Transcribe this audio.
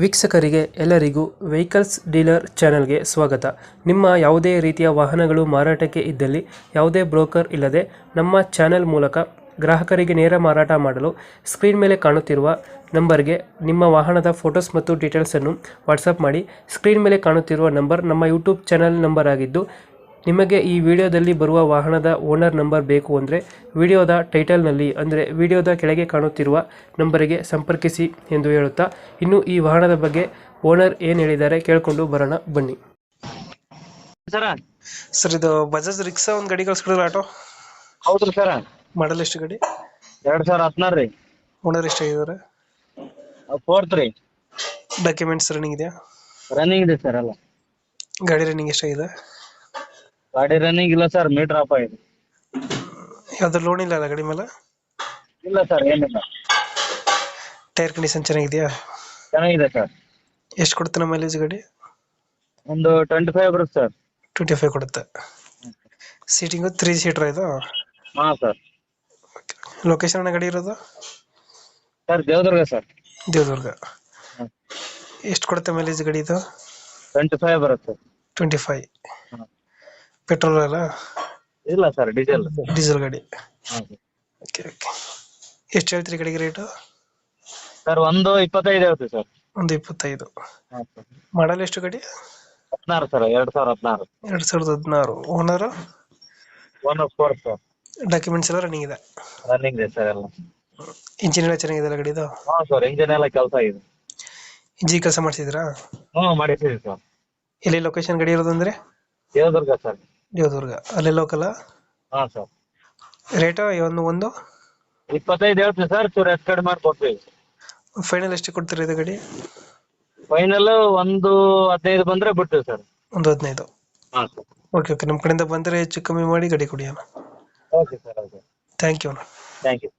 ವೀಕ್ಷಕರಿಗೆ ಎಲ್ಲರಿಗೂ vehicles dealer ಚಾನೆಲ್ಗೆ ಸ್ವಾಗತ. ನಿಮ್ಮ ಯಾವುದೇ ರೀತಿಯ ವಾಹನಗಳು ಮಾರಾಟಕ್ಕೆ ಇದ್ದಲ್ಲಿ ಯಾವುದೇ ಬ್ರೋಕರ್ ಇಲ್ಲದೆ ನಮ್ಮ ಚಾನೆಲ್ ಮೂಲಕ ಗ್ರಾಹಕರಿಗೆ ನೇರ ಮಾರಾಟ ಮಾಡಲು ಸ್ಕ್ರೀನ್ ಮೇಲೆ ಕಾಣುತ್ತಿರುವ ನಂಬರ್ಗೆ ನಿಮ್ಮ ವಾಹನದ ಫೋಟೋಸ್ ಮತ್ತು ಡೀಟೇಲ್ಸನ್ನು ವಾಟ್ಸಪ್ ಮಾಡಿ. ಸ್ಕ್ರೀನ್ ಮೇಲೆ ಕಾಣುತ್ತಿರುವ ನಂಬರ್ ನಮ್ಮ ಯೂಟ್ಯೂಬ್ ಚಾನೆಲ್ ನಂಬರ್ ಆಗಿದ್ದು, ನಿಮಗೆ ಈ ವಿಡಿಯೋದಲ್ಲಿ ಬರುವ ವಾಹನದ ಓನರ್ ನಂಬರ್ ಬೇಕು ಅಂದರೆ ವಿಡಿಯೋದ ಟೈಟಲ್ನಲ್ಲಿ ಅಂದರೆ ವಿಡಿಯೋದ ಕೆಳಗೆ ಕಾಣುತ್ತಿರುವ ನಂಬರಿಗೆ ಸಂಪರ್ಕಿಸಿ ಎಂದು ಹೇಳುತ್ತಾ, ಇನ್ನು ಈ ವಾಹನದ ಬಗ್ಗೆ ಓನರ್ ಏನು ಹೇಳಿದ್ದಾರೆ ಕೇಳಿಕೊಂಡು ಬರೋಣ ಬನ್ನಿ. ಸರ್, ಇದು ಬಜಾಜ್ ರಿಕ್ಸಾ ಒಂದು ಗಾಡಿ ಕಳ್ಸ್ಕೊಡಿಲ್ಲ ಆಟೋ? ಹೌದ್ರಿ ಸರ್. ಮಾಡಲ್ ಎಷ್ಟು ಗಾಡಿ? 2016 ರೀ. ಓನರ್ ಎಷ್ಟಾಗಿದ್ದಾರೆ? 4th ರೀ. ಡಾಕ್ಯುಮೆಂಟ್ಸ್ ರನ್ನಿಂಗ್ ಇದೆಯಾ? ರನ್ನಿಂಗ್ ಇದೆ ಸರ್ ಎಲ್ಲ. ಗಾಡಿ ರನ್ನಿಂಗ್ ಎಷ್ಟಾಗಿದೆ? ಗಾಡಿ ರನ್ನಿಂಗ್ ಇಲ್ಲ ಸರ್, ಮೀಟರ್ ಆಫ್ ಆಗಿದೆ. ಯಾವ್ದು ಲೋನ್ ಇಲ್ಲ ಅಲ್ಲ ಗಾಡಿ ಮೇಲೆ? ಇಲ್ಲ ಸರ್, ಏನಿಲ್ಲ. ಟೈರ್ ಕಂಡೀಷನ್ ಚೆನ್ನಾಗಿದೆಯಾ? ಚೆನ್ನಾಗಿದೆ ಸರ್. ಎಷ್ಟು ಕೊಡುತ್ತೆ ನಮ್ಮ ಮೈಲೇಜ್ ಗಾಡಿ? ಒಂದು 25 ಬರುತ್ತೆ ಸರ್. 25 ಕೊಡುತ್ತೆ. ಸೀಟಿಂಗು 3 ಸೀಟರ್ ಇದು? ಹಾಂ ಸರ್. ಲೊಕೇಶನ್ ಗಾಡಿ ಇರೋದು? Sir Devadurga sir. ದೇವದುರ್ಗ. ಹ್ಮ್. ಎಷ್ಟು ಕೊಡುತ್ತೆ ಮೈಲೇಜ್ ಗಾಡಿ ಇದು? 25 ಬರುತ್ತೆ ಸರ್. 25. ಹಾಂ. ಪೆಟ್ರೋಲ್ ಅಲ್ಲ? ಇಲ್ಲ ಸರ್, ಡೀಸೆಲ್. ಡೀಸೆಲ್ ಗಾಡಿ. ಹಾಂ ಸರ್. Okay okay. ಎಷ್ಟು ಹೇಳ್ತೀರಿ ಗಾಡಿಗೆ ರೇಟು? ಸರ್ ಒಂದು 25 ಹೇಳ್ತೀವಿ ಸರ್. ಒಂದು 25. ಹಾಂ ಸರ್. ಮಾಡಲ್ ಎಷ್ಟು ಗಾಡಿ? 16 ಸರ್, 2016. 2016. ಓನರು? 104 ಸರ್. ಡಾಕ್ಯುಮೆಂಟ್ಸ್ ಎಲ್ಲ ರನ್ನಿಂಗ್ ಇದೆ? ರನ್ನಿಂಗ್ ಇದೆ ಸರ್ ಎಲ್ಲ. ಇಂಜಿನ್ ಎಲ್ಲ ಚೆನ್ನಾಗಿದೆ ಗಾಡಿದು? ಹಾಂ ಸರ್, ಇಂಜಿನ್ ಎಲ್ಲ ಕೆಲಸ ಇದೆ. ಇಂಜಿನ್ ಕೆಲಸ ಮಾಡಿಸಿದ್ರಾ? ಹ್ಞೂ ಮಾಡಿದ್ದೀವಿ ಸರ್. ಎಲ್ಲಿ ಲೊಕೇಶನ್ ಗಾಡಿ ಇರೋದು ಅಂದರೆ? ದೇವದುರ್ಗ ಸರ್. ದೇವದುರ್ಗ ಅಲ್ಲೇ ಲೋಕಲ್? ಹಾಂ ಸರ್. ರೇಟು ಒಂದು 25 ಹೇಳ್ತೀವಿ ಸರ್, ಚೂರು ಹೆಚ್ಚು ಕಡಿಮೆ ಮಾಡಿ ಕೊಡ್ತೀವಿ. ಫೈನಲ್ ಎಷ್ಟು ಕೊಡ್ತೀರಾ ಇದು ಗಾಡಿ? ಫೈನಲ್ ಒಂದು 15 ಬಂದ್ರೆ ಬಿಡ್ತೀವಿ ಸರ್. ಒಂದು 15. ಹಾಂ ಸರ್. Okay okay. ನಮ್ಮ ಕಡೆಯಿಂದ ಬಂದರೆ ಹೆಚ್ಚು ಕಮ್ಮಿ ಮಾಡಿ ಗಾಡಿ ಕೊಡಿ ಅಣ್ಣ. Okay sir, okay. Thank you ಅಣ್ಣ. Thank you.